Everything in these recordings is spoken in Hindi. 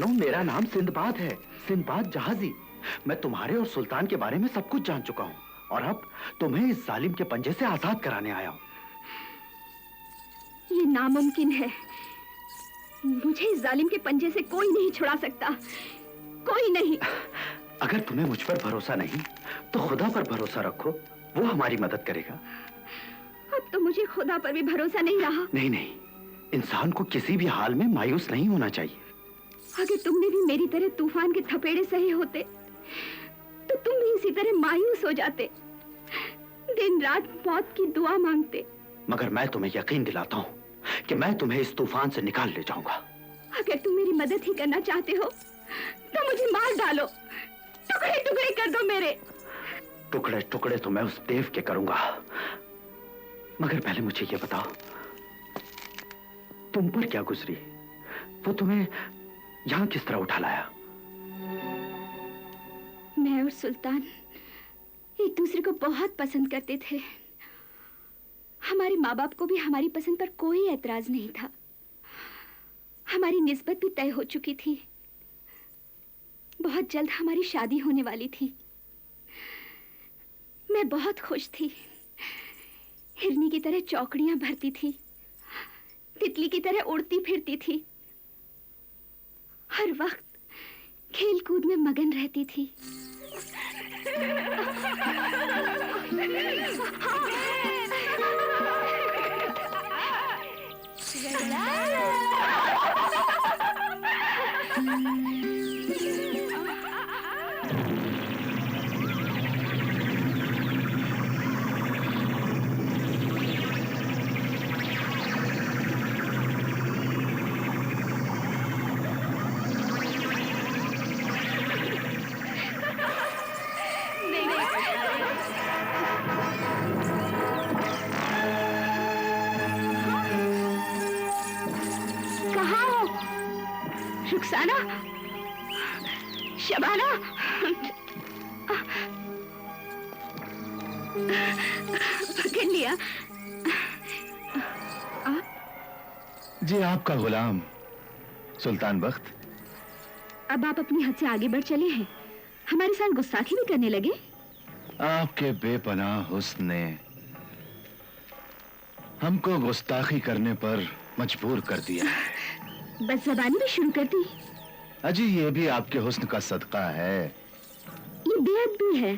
जानो, मेरा नाम सिंदबाद है, सिंदबाद जहाजी। मैं तुम्हारे और सुल्तान के बारे में सब कुछ जान चुका हूँ और अब तुम्हें इस जालिम के पंजे से आजाद कराने आया हूँ। ये नामुमकिन है। मुझे इस जालिम के पंजे से कोई नहीं छुड़ा सकता, कोई नहीं। अगर तुम्हें मुझ पर भरोसा नहीं तो खुदा पर भरोसा रखो, वो हमारी मदद करेगा। अब तो मुझे खुदा पर भी भरोसा नहीं रहा। नहीं नहीं, इंसान को किसी भी हाल में मायूस नहीं होना चाहिए। अगर तुमने भी मेरी तरह तूफान के थपेड़े सहे होते तो तुम भी इसी तरह मायूस हो जाते, दिन रात मौत की दुआ मांगते। मगर मैं तुम्हें यकीन दिलाता हूँ कि मैं तुम्हें इस तूफान से निकाल ले जाऊंगा। अगर तुम मेरी मदद ही करना चाहते हो तो मुझे मार डालो, टुकड़े टुकड़े कर दो मेरे। टुकड़े टुकड़े तो मैं उस देव के करूंगा, मगर पहले मुझे ये बताओ, तुम पर क्या गुजरी? वो तुम्हें यहां किस तरह उठा लाया? मैं और सुल्तान एक दूसरे को बहुत पसंद करते थे। हमारे माँ बाप को भी हमारी पसंद पर कोई एतराज नहीं था। हमारी निस्बत भी तय हो चुकी थी। बहुत जल्द हमारी शादी होने वाली थी। मैं बहुत खुश थी। हिरनी की तरह चौकड़ियां भरती थी, तितली की तरह उड़ती फिरती थी, हर वक्त खेल कूद में मगन रहती थी। रुखसाना, शबाना, पकड़ लिया। आप? जी, आपका गुलाम सुल्तान बख्त। अब आप अपनी हद से आगे बढ़ चले हैं, हमारे साथ गुस्ताखी भी करने लगे। आपके बेपनाह हुस्न ने हमको गुस्ताखी करने पर मजबूर कर दिया है। बदज़बानी भी शुरू कर दी। अजी, ये भी आपके हुस्न का सदका है। ये बेअदबी है।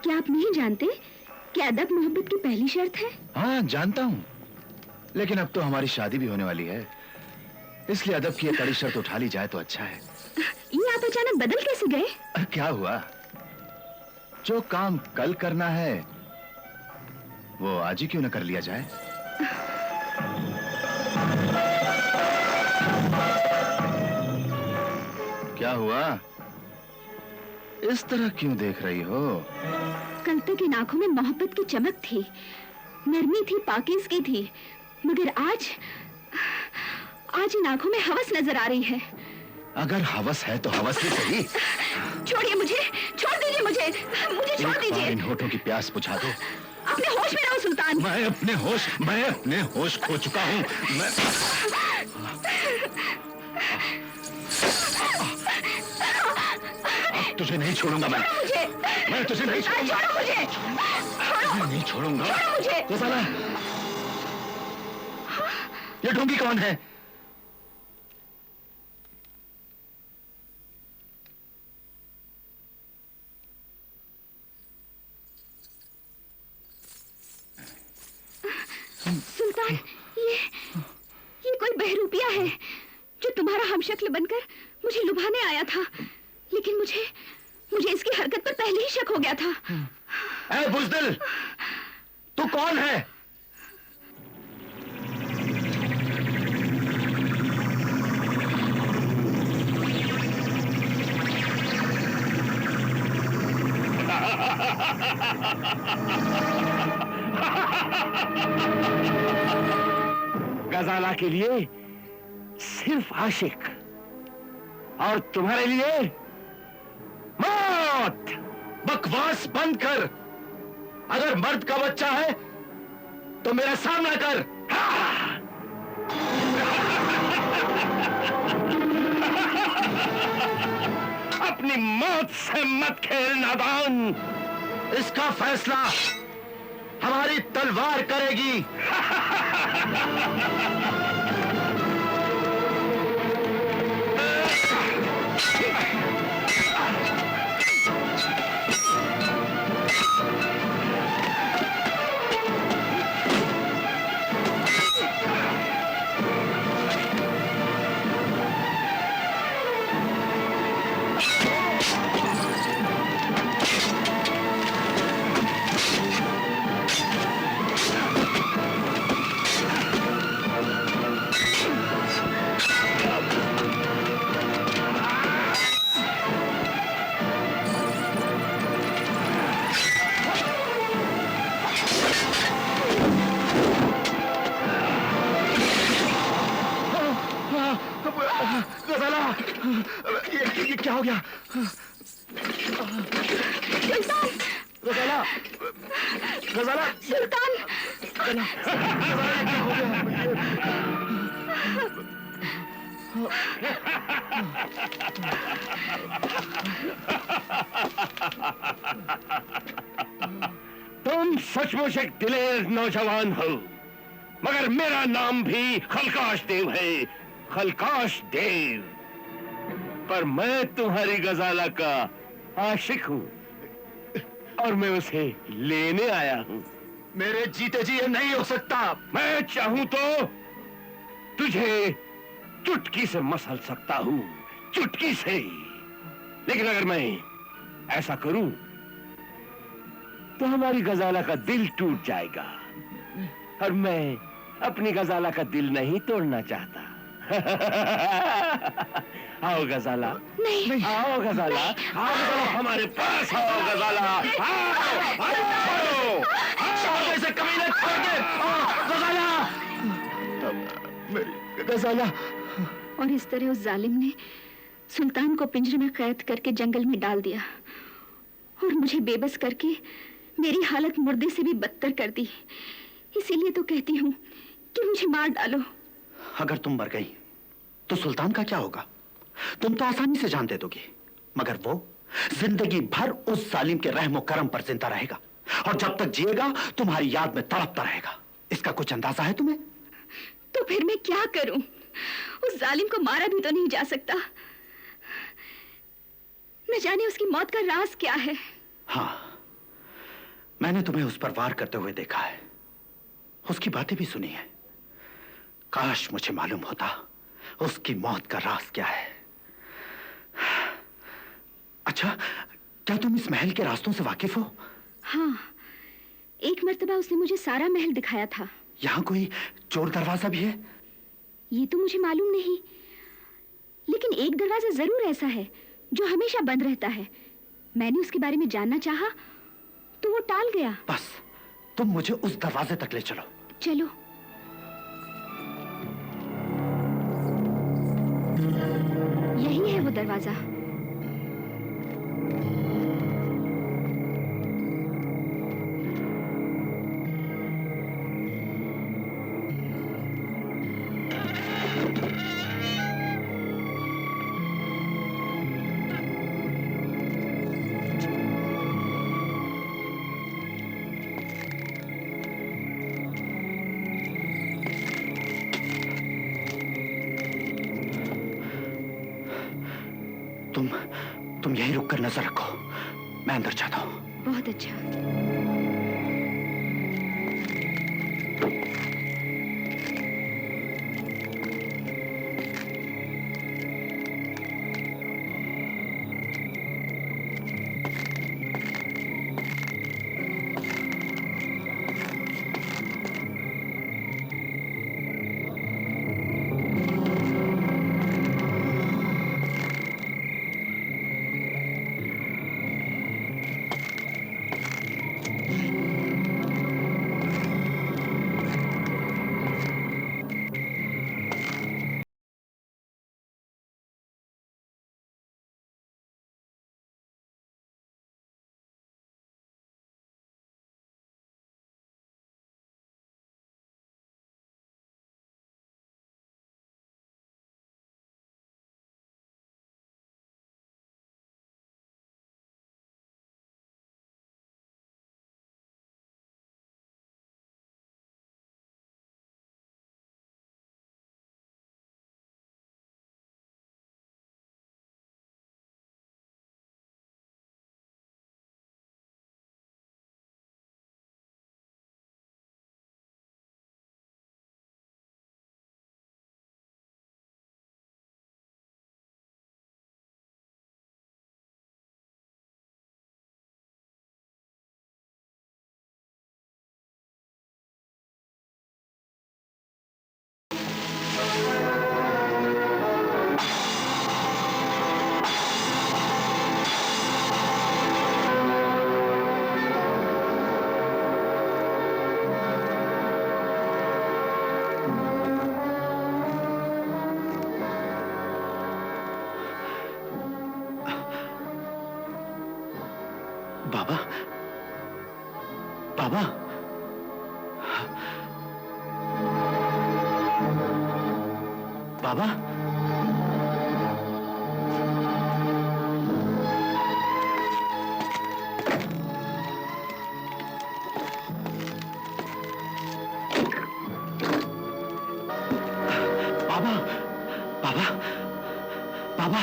क्या आप नहीं जानते कि अदब मोहब्बत की पहली शर्त है? हाँ, जानता हूँ, लेकिन अब तो हमारी शादी भी होने वाली है, इसलिए अदब की ये कड़ी शर्त उठा ली जाए तो अच्छा है। ये आप अचानक बदल कैसे गए? क्या हुआ? जो काम कल करना है वो आज ही क्यों न कर लिया जाए? क्या हुआ? इस तरह क्यों देख रही हो? कल तक इन आंखों में मोहब्बत की चमक थी, नरमी थी, पाकीज़गी थी, मगर आज इन आंखों में हवस नजर आ रही है। अगर हवस है तो हवस ही सही। छोड़िए मुझे, छोड़ दीजिए मुझे छोड़ दीजिए। इन होठों की प्यास बुझा दो। अपने होश में रहो सुल्तान। मैं अपने होश खो चुका हूँ। अब तुझे नहीं छोड़ूंगा मैं तुझे नहीं छोड़ूंगा। छोड़ो मुझे, मैं नहीं छोड़ूंगा। छोड़ो मुझे। गोसाला, ये ढोंगी कौन है? सुल्तान, ये कोई बहरूपिया है जो तुम्हारा हमशक्ल बनकर मुझे लुभाने आया था, लेकिन मुझे इसकी हरकत पर पहले ही शक हो गया था। ऐ बुज़दिल, तू कौन है? गजाला के लिए सिर्फ आशिक और तुम्हारे लिए मौत। बकवास बंद कर। अगर मर्द का बच्चा है तो मेरा सामना कर। अपनी मौत से मत खेल नादान। इसका फैसला हमारी तलवार करेगी। गजाला, ये क्या हो गया? सुल्तान! गजाला, गजाला, सुल्तान! गजाला, ये क्या हो गया? तुम सचमुच एक दिलेर नौजवान हो, मगर मेरा नाम भी खलकाश देव है, खलकाश देव। पर मैं तुम्हारी गजाला का आशिक हूँ और मैं उसे लेने आया हूँ। मेरे जीते जी ये नहीं हो सकता। मैं चाहूं तो तुझे चुटकी से मसल सकता हूँ, चुटकी से। लेकिन अगर मैं ऐसा करूं तो हमारी गजाला का दिल टूट जाएगा और मैं अपनी गजाला का दिल नहीं तोड़ना चाहता। आओ गजाला, नहीं, आओ गजाला, आओ गजाला, हमारे पास आओ गजाला, आओ, आओ, ऐसे कमीने छोड़ के, गजाला, मेरी गजाला। और इस तरह उस जालिम ने सुल्तान को पिंजरे में कैद करके जंगल में डाल दिया और मुझे बेबस करके मेरी हालत मुर्दे से भी बदतर कर दी। इसीलिए तो कहती हूँ कि मुझे मार डालो। अगर तुम मर गई तो सुल्तान का क्या होगा? तुम तो आसानी से जान दे दोगी, मगर वो जिंदगी भर उस जालिम के रहमो करम पर जिंदा रहेगा और जब तक जिएगा तुम्हारी याद में तड़पता रहेगा। इसका कुछ अंदाजा है तुम्हें? तो फिर मैं क्या करूं? उस जालिम को मारा भी तो नहीं जा सकता। न जाने उसकी मौत का राज क्या है। हाँ, मैंने तुम्हें उस पर वार करते हुए देखा है, उसकी बातें भी सुनी है। काश मुझे मालूम होता उसकी मौत का राज क्या है। अच्छा, क्या तुम इस महल के रास्तों से वाकिफ हो? हाँ, एक मर्तबा उसने मुझे सारा महल दिखाया था। यहाँ कोई चोर दरवाजा भी है? ये तो मुझे मालूम नहीं, लेकिन एक दरवाजा जरूर ऐसा है जो हमेशा बंद रहता है। मैंने उसके बारे में जानना चाहा तो वो टाल गया। बस तुम मुझे उस दरवाजे तक ले चलो। चलो। यही है वो दरवाजा। तुम यहीं रुककर नजर रखो, मैं अंदर जाता हूँ। बहुत अच्छा। बाबा, बाबा, बाबा, बाबा, बाबा, बाबा, बाबा,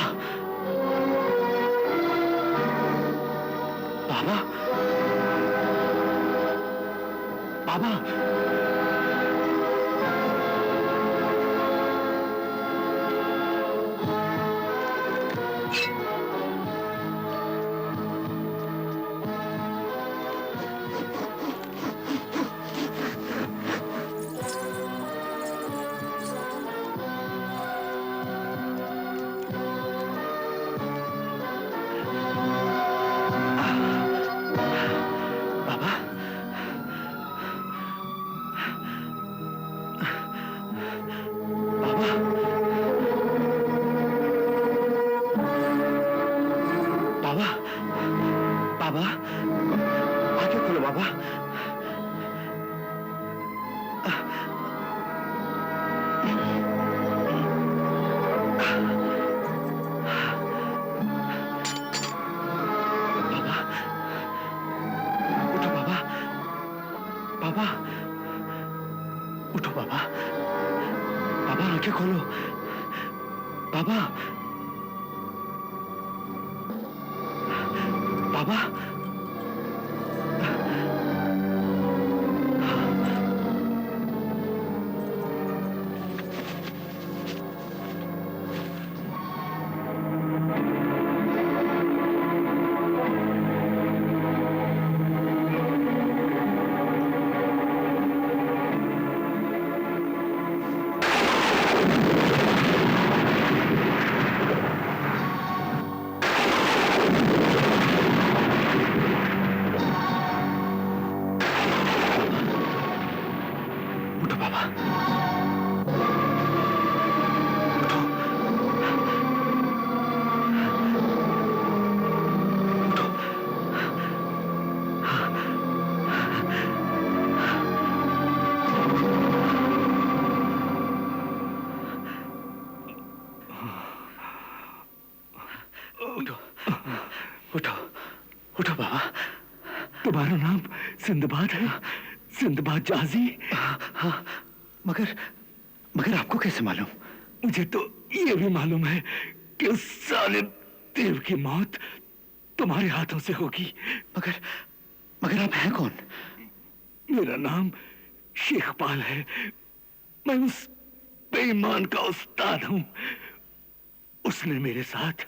बाबा, बाबा, बाबा, बाबा, बाबा, आंखें खोलो बाबा। बाबा, उठो बाबा, बाबा, उठो बाबा, बाबा आंखें खोलो, बाबा, बाबा, उठो बाबा, उठो, उठो, उठो, उठो, उठो बाबा। तुम्हारा नाम सिंदबाद है? सिंदबाद जाजी? हाँ, मगर मगर आपको कैसे मालूम? मुझे तो ये भी मालूम है कि उस सालिम देव की मौत तुम्हारे हाथों से होगी। मगर मगर आप हैं कौन? मेरा नाम शेखपाल है। मैं उस बेईमान का उस्ताद हूं। उसने मेरे साथ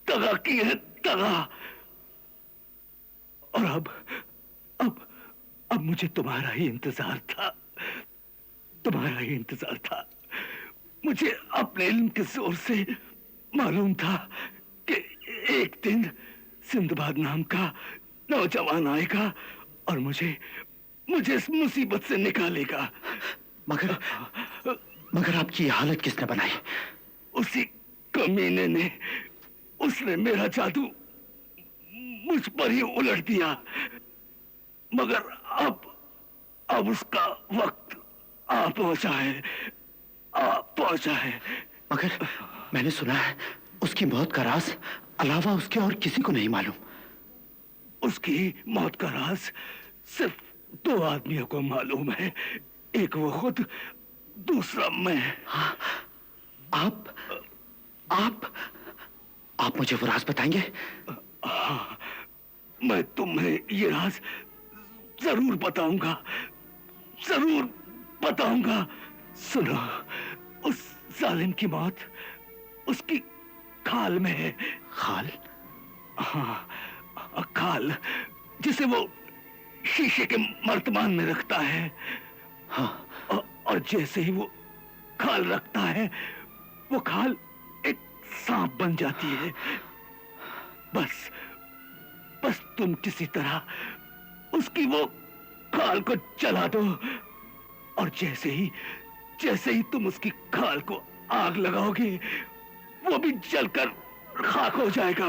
दगा की है, दगा। और अब मुझे तुम्हारा ही इंतजार था, तुम्हारा ही इंतजार था। मुझे अपने इल्म के जोर से मालूम था कि एक दिन सिंदबाद नाम का नौजवान आएगा और मुझे इस मुसीबत से निकालेगा। मगर मगर आपकी ये हालत किसने बनाई? उसी कमीने ने, उसने मेरा जादू मुझ पर ही उलट दिया। मगर अब उसका वक्त आ पहुंचा है। मगर मैंने सुना है उसकी मौत का राज अलावा उसके और किसी को नहीं मालूम। उसकी मौत का राज सिर्फ 2 आदमियों को मालूम है। एक वो खुद, दूसरा मैं। हाँ, आप मुझे वो राज बताएंगे? हाँ, मैं तुम्हें ये राज जरूर बताऊंगा, जरूर बताऊंगा। सुनो, उस जालिम की मौत उसकी खाल में है। खाल? हाँ, खाल जिसे वो शीशे के मर्तमान में रखता है। हाँ। और जैसे ही वो खाल रखता है, वो खाल एक सांप बन जाती है। बस तुम किसी तरह उसकी वो खाल को जला दो, और जैसे ही तुम उसकी खाल को आग लगाओगे, वो भी जलकर खाक हो जाएगा।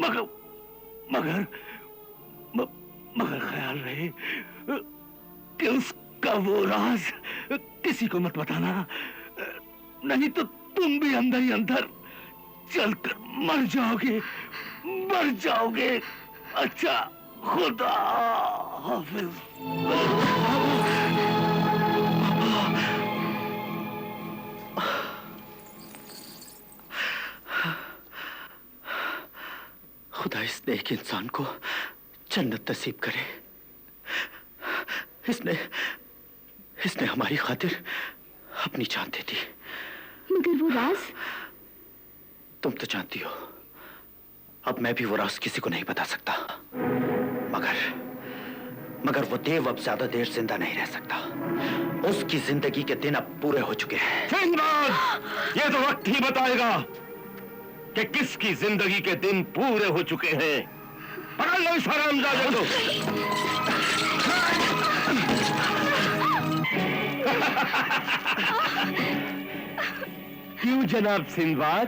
मगर मगर म- मगर ख्याल रहे कि उसका वो राज किसी को मत बताना, नहीं तो तुम भी अंदर ही अंदर चलकर मर जाओगे, मर जाओगे। अच्छा, खुदा हाफिज। खुदा इस नेक इंसान को जन्नत नसीब करे। इसने इसने हमारी खातिर अपनी जान दे दी। मगर वो राज? तुम तो जानती हो, अब मैं भी वो राज किसी को नहीं बता सकता। मगर वो देव अब ज्यादा देर जिंदा नहीं रह सकता। उसकी जिंदगी के दिन अब पूरे हो चुके हैं। सिंदबाद, ये तो वक्त ही बताएगा कि किसकी जिंदगी के दिन पूरे हो चुके हैं। पकड़ लो इस हरामजादे को। क्यों जनाब सिंदबाद,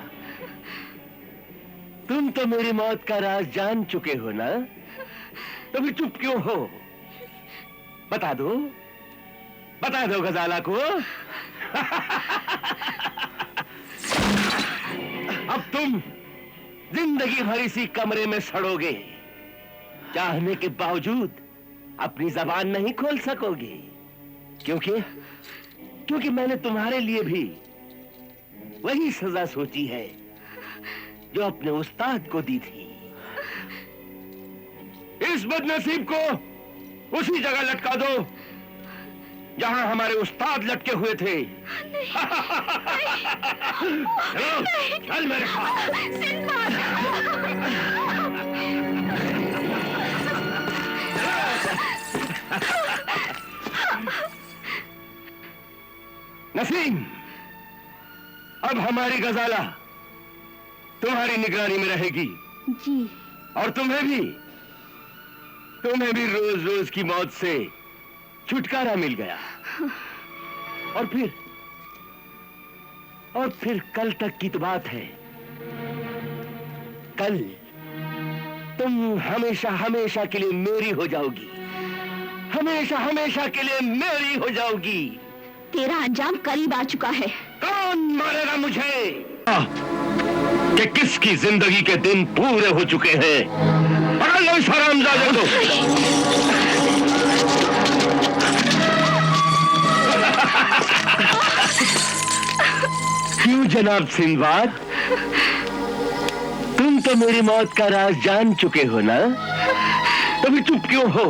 तुम तो मेरी मौत का राज जान चुके हो ना, तो फिर चुप क्यों हो? बता दो गजाला को। अब तुम जिंदगी भर इसी कमरे में सड़ोगे, चाहने के बावजूद अपनी जबान नहीं खोल सकोगे, क्योंकि मैंने तुम्हारे लिए भी वही सजा सोची है जो अपने उस्ताद को दी थी। इस बदनसीब को उसी जगह लटका दो जहां हमारे उस्ताद लटके हुए थे। चलो, चल मेरे साथ। नसीम, अब हमारी गजाला तुम्हारी निगरानी में रहेगी। जी। और तुम्हें भी रोज रोज की मौत से छुटकारा मिल गया। और फिर कल तक की तो बात है। कल तुम हमेशा हमेशा के लिए मेरी हो जाओगी, हमेशा हमेशा के लिए मेरी हो जाओगी। तेरा अंजाम करीब आ चुका है। कौन मारेगा मुझे? कि किसकी जिंदगी के दिन पूरे हो चुके हैं। पकड़ लो इस हरामजादे को। क्यों जनाब सिंदबाद, तुम तो मेरी मौत का राज जान चुके हो ना, तभी चुप क्यों हो?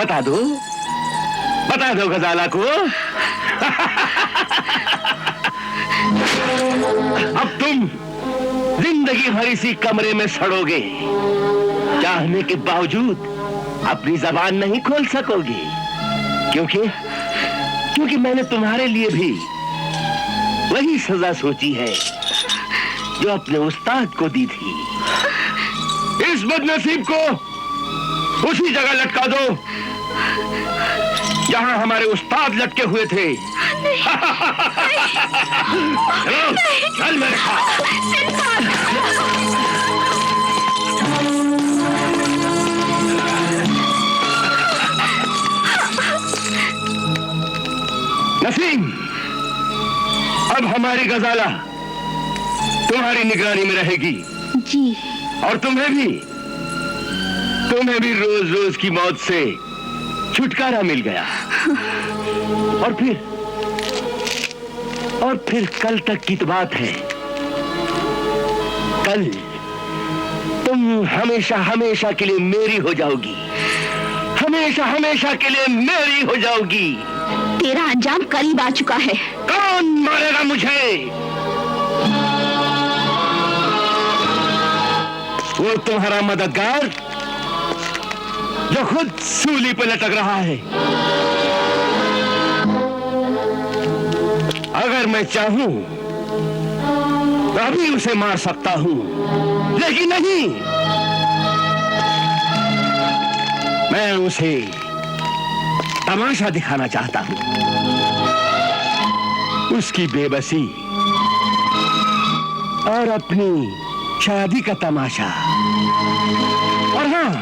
बता दो गजाला को। अब तुम जिंदगी भर इसी कमरे में सड़ोगे, चाहने के बावजूद अपनी जबान नहीं खोल सकोगे, क्योंकि मैंने तुम्हारे लिए भी वही सजा सोची है जो अपने उस्ताद को दी थी। इस बदनसीब को उसी जगह लटका दो जहां हमारे उस्ताद लटके हुए थे। चलो, चल मेरे साथ। नसीम, अब हमारी गजाला तुम्हारी निगरानी में रहेगी। जी। और तुम्हें भी रोज रोज की मौत से छुटकारा मिल गया। और फिर कल तक की तो बात है। कल तुम हमेशा हमेशा के लिए मेरी हो जाओगी, हमेशा हमेशा के लिए मेरी हो जाओगी। तेरा अंजाम करीब आ चुका है। कौन मारेगा मुझे? वो तुम्हारा मददगार जो खुद सूली पे लटक रहा है। अगर मैं चाहूं तो अभी उसे मार सकता हूं, लेकिन नहीं, मैं उसे तमाशा दिखाना चाहता हूं, उसकी बेबसी और अपनी शादी का तमाशा। और हाँ,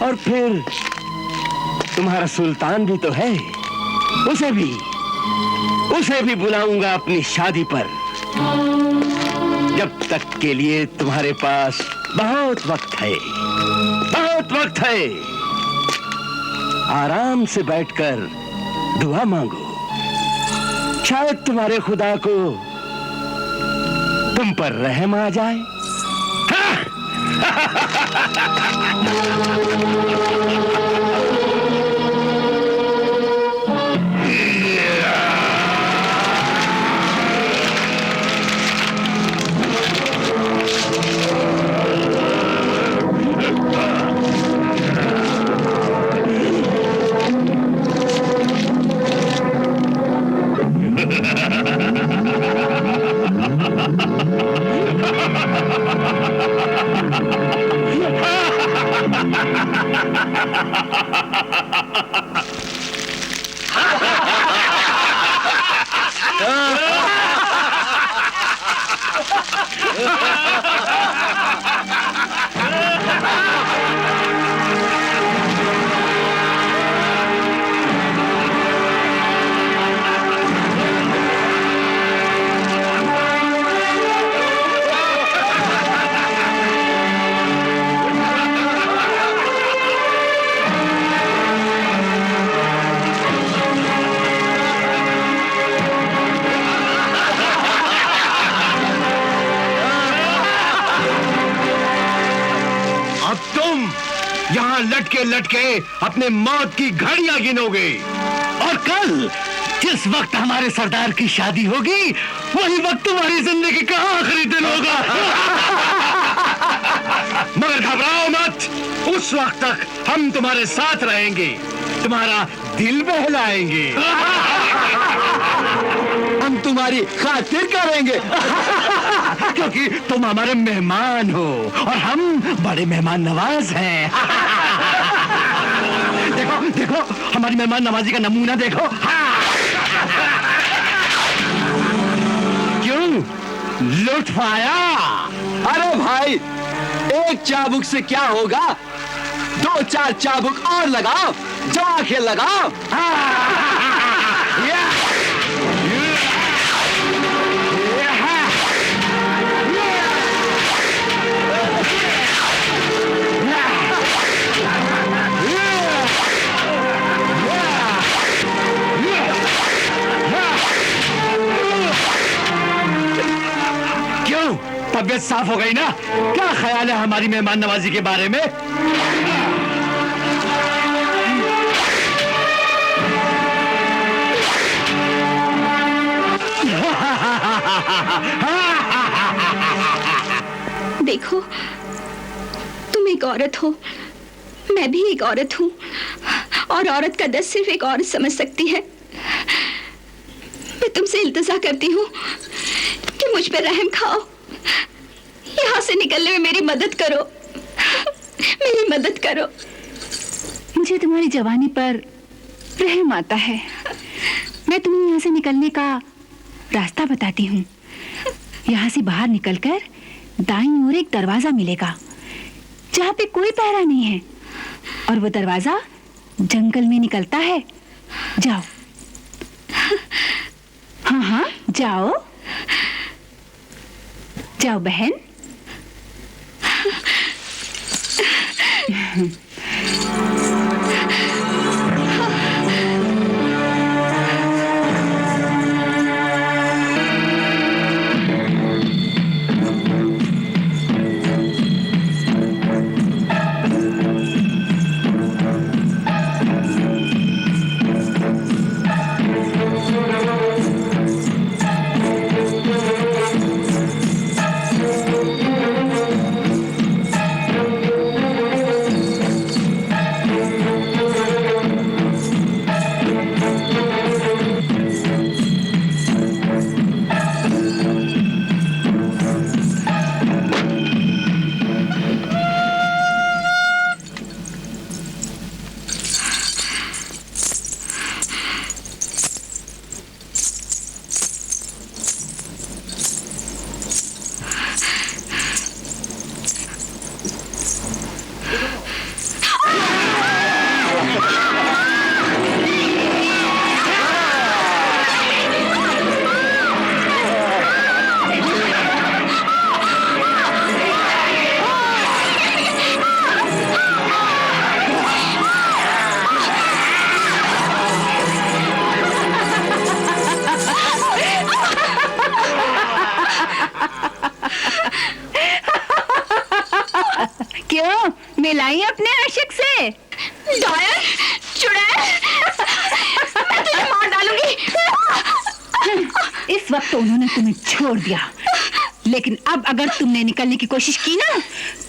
और फिर तुम्हारा सुल्तान भी तो है, उसे भी बुलाऊंगा अपनी शादी पर। जब तक के लिए तुम्हारे पास बहुत वक्त है, बहुत वक्त है। आराम से बैठकर दुआ मांगो, शायद तुम्हारे खुदा को तुम पर रहम आ जाए। यहां लटके लटके अपने मौत की घड़ियां गिनोगे, और कल जिस वक्त हमारे सरदार की शादी होगी, वही वक्त तुम्हारी जिंदगी का आखिरी दिन होगा। मगर घबराओ मत, उस वक्त तक हम तुम्हारे साथ रहेंगे, तुम्हारा दिल बहलाएंगे। हम तुम्हारी खातिर करेंगे क्योंकि तुम हमारे मेहमान हो और हम बड़े मेहमान नवाज हैं। देखो देखो, हमारी मेहमान नवाजी का नमूना देखो। क्यों लुत्फ आया? अरे भाई, एक चाबुक से क्या होगा, 2 दो चार चाबुक और लगाओ, जवा खेल लगाओ। क्यों, तबीयत साफ हो गई ना? क्या ख्याल है हमारी मेहमान नवाजी के बारे में? देखो, तुम एक औरत हो, मैं भी एक औरत हूँ, और औरत का दर्द सिर्फ एक औरत समझ सकती है। मैं तुमसे इल्तिजा करती हूँ कि मुझ पर रहम खाओ, यहाँ से निकलने में मेरी मदद करो, मेरी मदद करो। मुझे तुम्हारी जवानी पर रहम आता है। मैं तुम्हें यहाँ से निकलने का रास्ता बताती हूँ। यहाँ से बाहर निकलकर दाईं ओर एक दरवाजा मिलेगा जहाँ पे कोई पहरा नहीं है, और वो दरवाजा जंगल में निकलता है। जाओ। हाँ हाँ, जाओ जाओ बहन। क्यों, मिलाई अपने आशिक से? डायन, चुड़ैल, मैं तुझे मार डालूंगी। इस वक्त तो उन्होंने तुम्हें छोड़ दिया, लेकिन अब अगर तुमने निकलने की कोशिश की ना,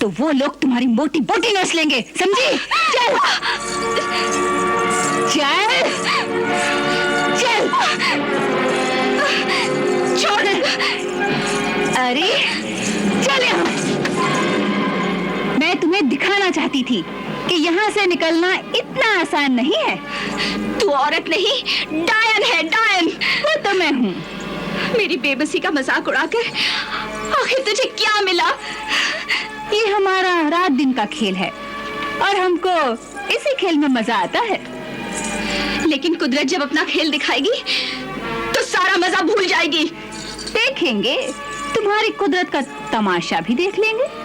तो वो लोग तुम्हारी मोटी बोटी नोच लेंगे, समझी? चल चल चल। छोड़। अरे चल यहाँ। मैं तुम्हें दिखाना चाहती थी कि यहाँ से निकलना इतना आसान नहीं है। तू औरत नहीं, डायन है, डायन। वो तो मैं हूँ। मेरी बेबसी का मजाक उड़ाकर आखिर तुझे क्या मिला? ये हमारा रात दिन का खेल है, और हमको इसी खेल में मजा आता है। लेकिन कुदरत जब अपना खेल दिखाएगी तो सारा मजा भूल जाएगी। देखेंगे, तुम्हारी कुदरत का तमाशा भी देख लेंगे।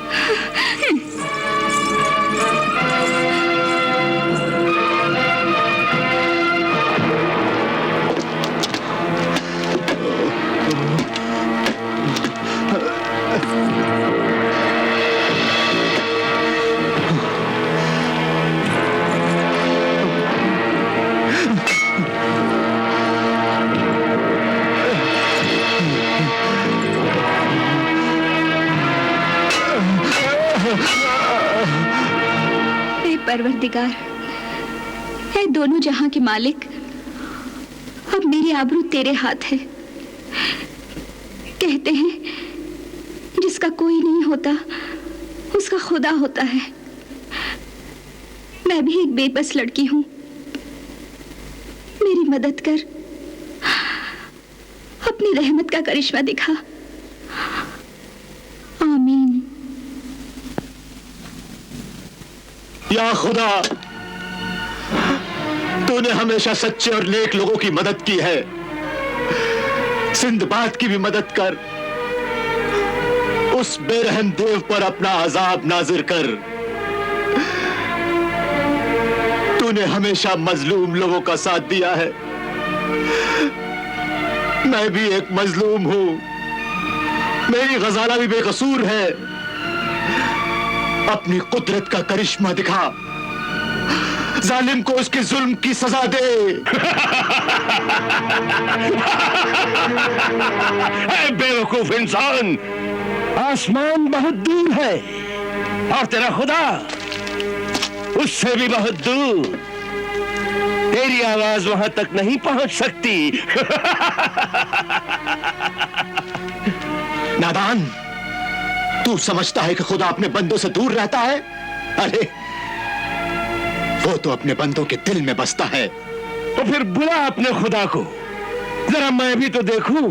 परवरदिगार, है दोनों जहां के मालिक, अब मेरी आबरू तेरे हाथ है। कहते हैं जिसका कोई नहीं होता उसका खुदा होता है। मैं भी एक बेबस लड़की हूं, मेरी मदद कर, अपनी रहमत का करिश्मा दिखा। आमीन। या खुदा, तूने हमेशा सच्चे और नेक लोगों की मदद की है। सिंदबाद की भी मदद कर, उस बेरहम देव पर अपना अजाब नाजिर कर। तूने हमेशा मजलूम लोगों का साथ दिया है। मैं भी एक मजलूम हूं, मेरी गजाला भी बेकसूर है। अपनी कुदरत का करिश्मा दिखा, जालिम को उसके जुल्म की सजा दे। बेवकूफ इंसान, आसमान बहुत दूर है और तेरा खुदा उससे भी बहुत दूर। तेरी आवाज वहां तक नहीं पहुंच सकती। नादान, तू समझता है कि खुदा अपने बंदों से दूर रहता है? अरे वो तो अपने बंदों के दिल में बसता है। तो फिर बुला अपने खुदा को, जरा मैं भी तो देखूं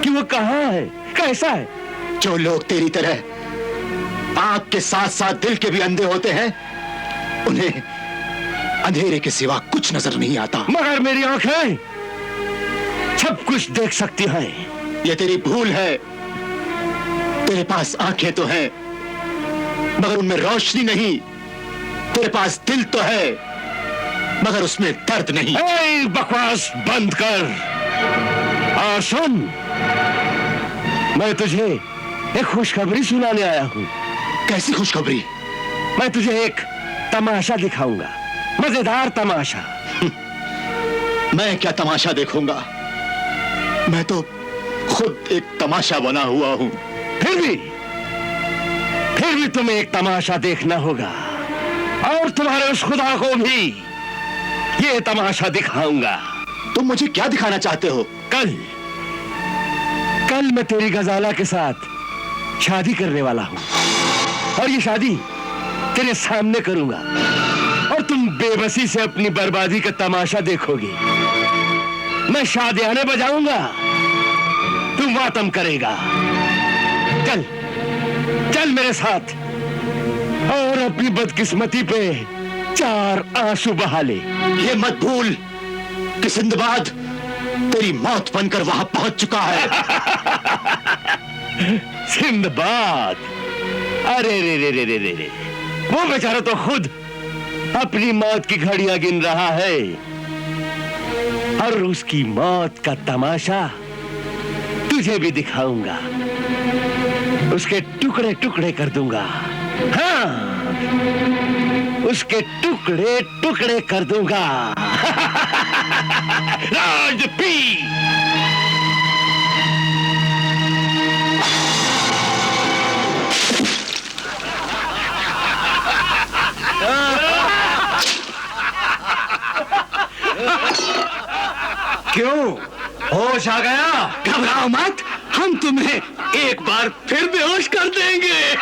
कि वो कहां है, कैसा है। जो लोग तेरी तरह आंख के साथ साथ दिल के भी अंधे होते हैं, उन्हें अंधेरे के सिवा कुछ नजर नहीं आता। मगर मेरी आंखें सब कुछ देख सकती हैं। ये तेरी भूल है। तेरे पास आंखें तो हैं, मगर उनमें रोशनी नहीं। तेरे पास दिल तो है, मगर उसमें दर्द नहीं। ए, बकवास बंद कर और सुन, मैं तुझे एक खुशखबरी सुनाने आया हूं। कैसी खुशखबरी? मैं तुझे एक तमाशा दिखाऊंगा, मजेदार तमाशा। मैं क्या तमाशा देखूंगा? मैं तो खुद एक तमाशा बना हुआ हूं। फिर भी तुम्हें एक तमाशा देखना होगा और तुम्हारे उस खुदा को भी ये तमाशा दिखाऊंगा। तुम मुझे क्या दिखाना चाहते हो? कल मैं तेरी गजाला के साथ शादी करने वाला हूं और ये शादी तेरे सामने करूंगा और तुम बेबसी से अपनी बर्बादी का तमाशा देखोगे। मैं शादियाने बजाऊंगा, तुम मातम करेगा। चल चल मेरे साथ और अपनी बदकिस्मती पे 4 आंसू बहा ले। ये मत भूल कि सिंदबाद तेरी मौत बनकर वहां पहुंच चुका है। सिंदबाद? अरे रे रे रे रे रे रे, वो बेचारा तो खुद अपनी मौत की घड़ियां गिन रहा है और उसकी मौत का तमाशा तुझे भी दिखाऊंगा। उसके टुकड़े टुकड़े कर दूंगा। हाँ, उसके टुकड़े टुकड़े कर दूंगा। राज पी। क्यों, होश आ गया? घबराओ मत, हम तुम्हें एक बार फिर बेहोश कर देंगे।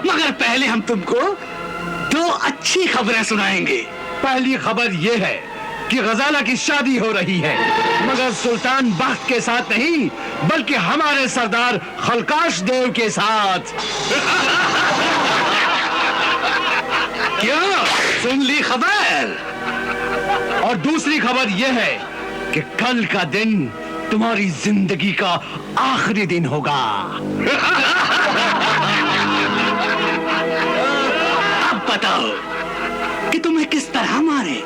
मगर पहले हम तुमको 2 अच्छी खबरें सुनाएंगे। पहली खबर यह है कि गजाला की शादी हो रही है, मगर सुल्तान बख्त के साथ नहीं, बल्कि हमारे सरदार खलकाश देव के साथ। क्या सुन ली खबर? और दूसरी खबर यह है कि कल का दिन तुम्हारी जिंदगी का आखिरी दिन होगा। अब बताओ कि तुम्हें किस तरह मारे?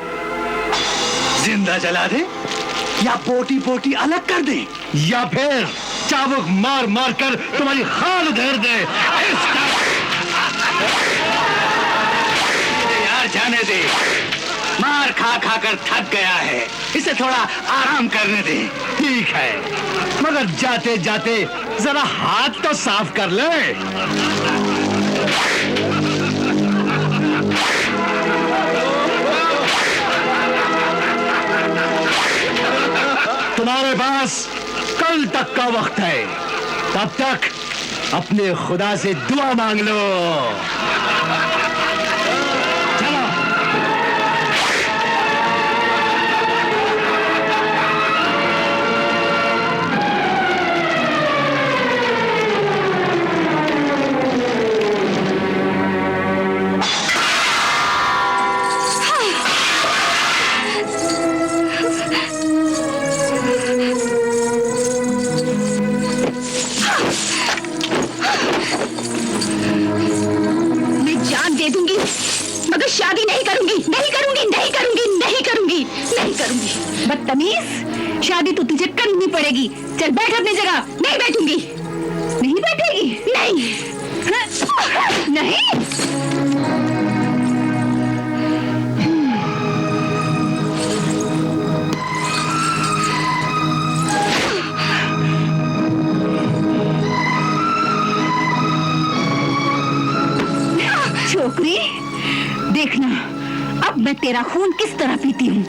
जिंदा जला दे या पोटी पोटी अलग कर दे, या फिर चाबुक मार मार कर तुम्हारी खाल उधेड़ दे। यार जाने दे, मार खा खा कर थक गया है, इसे थोड़ा आराम करने दे। ठीक है, मगर जाते जाते जरा हाथ तो साफ कर ले। तुम्हारे पास कल तक का वक्त है, तब तक अपने खुदा से दुआ मांग लो। चलो। बदतमीज, शादी तो तुझे करनी पड़ेगी। चल बैठ अपनी जगह। नहीं बैठूंगी। नहीं बैठेगी? नहीं। नहीं। छोकरी, देखना अब मैं तेरा खून किस तरह पीती हूँ।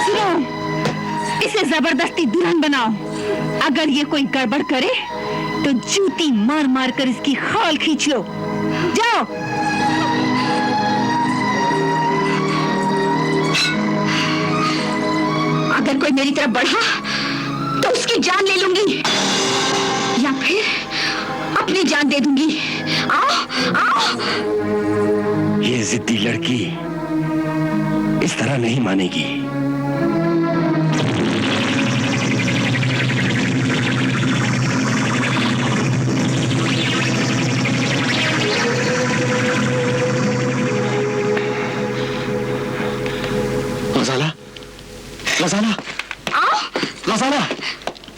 सुनो, इसे जबरदस्ती दुल्हन बनाओ। अगर ये कोई गड़बड़ करे तो जूती मार मार कर इसकी खाल खींच लो। जाओ। अगर कोई मेरी तरफ बढ़ा तो उसकी जान ले लूंगी या फिर अपनी जान दे दूंगी। आओ, आओ। ये जिद्दी लड़की इस तरह नहीं मानेगी। गजाला, गजाला, आओ। गजाला,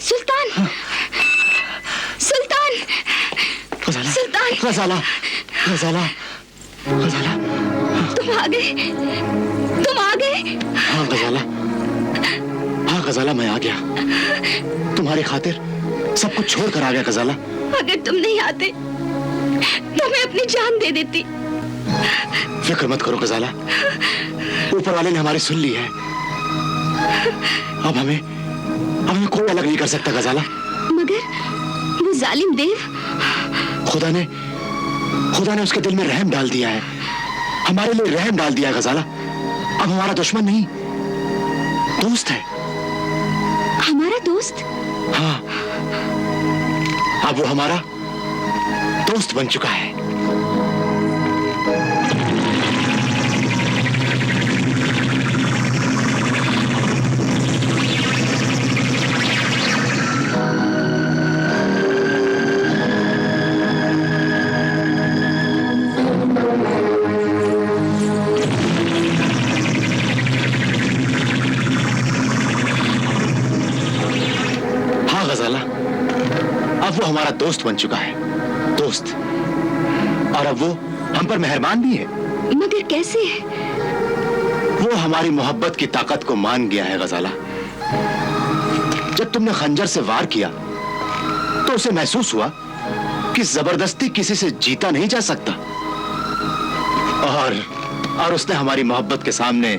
सुल्तान, सुल्तान, गजाला, सुल्तान। गजाला, गजाला, गजाला। तुम आ गए, तुम आ गए। हाँ गजाला, हाँ गजाला, मैं आ गया। तुम्हारी खातिर सब कुछ छोड़ कर आ गया गजाला। अगर तुम नहीं आते तो मैं अपनी जान दे देती। फिक्र मत करो गजाला, ऊपर वाले ने हमारी सुन ली है। अब हमें कोई अलग नहीं कर सकता गजाला। मगर वो जालिम देव, खुदा ने उसके दिल में रहम डाल दिया है। हमारे लिए रहम डाल दिया है गजाला। अब हमारा दुश्मन नहीं, दोस्त है। हमारा दोस्त? हाँ, अब वो हमारा दोस्त बन चुका है। गजाला, अब वो हमारा दोस्त बन चुका है, दोस्त। और अब वो हम पर मेहरबान भी है। मगर कैसे? वो हमारी मोहब्बत की ताकत को मान गया है गजाला। जब तुमने खंजर से वार किया तो उसे महसूस हुआ कि जबरदस्ती किसी से जीता नहीं जा सकता। और उसने हमारी मोहब्बत के सामने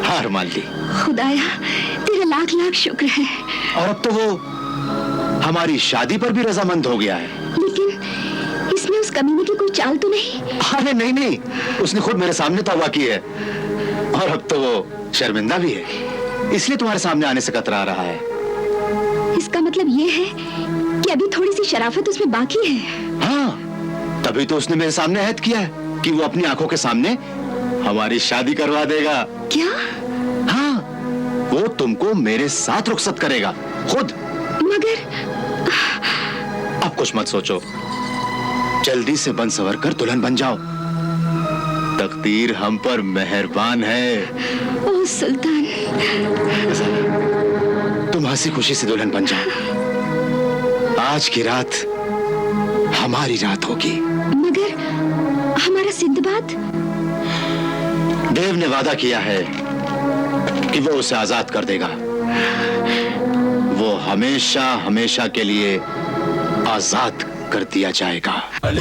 हार मान ली। खुदाया, तेरा लाख लाख शुक्र है। और अब तो वो हमारी शादी पर भी रजामंद हो गया है। लेकिन इसमें उस कमीने की कोई चाल तो नहीं? अरे नहीं, उसने खुद मेरे सामने तौबा की है। और अब तो वो शर्मिंदा भी है, इसलिए तुम्हारे सामने आने से कतरा रहा है। इसका मतलब ये है कि अभी थोड़ी सी शराफत उसमें बाकी है। हाँ, तभी तो उसने मेरे सामने अहद किया है कि वो अपनी आंखों के सामने हमारी शादी करवा देगा। क्या? हाँ, वो तुमको मेरे साथ रुखसत करेगा खुद। मगर अब कुछ मत सोचो, जल्दी से बन सवर कर दुल्हन बन जाओ। तकदीर हम पर मेहरबान है। ओह सुल्तान, तुम हंसी खुशी से दुल्हन बन जाओ। आज की रात हमारी रात होगी। मगर हमारा सिंदबाद? देव ने वादा किया है कि वो उसे आजाद कर देगा। वो हमेशा हमेशा के लिए आजाद कर दिया जाएगा।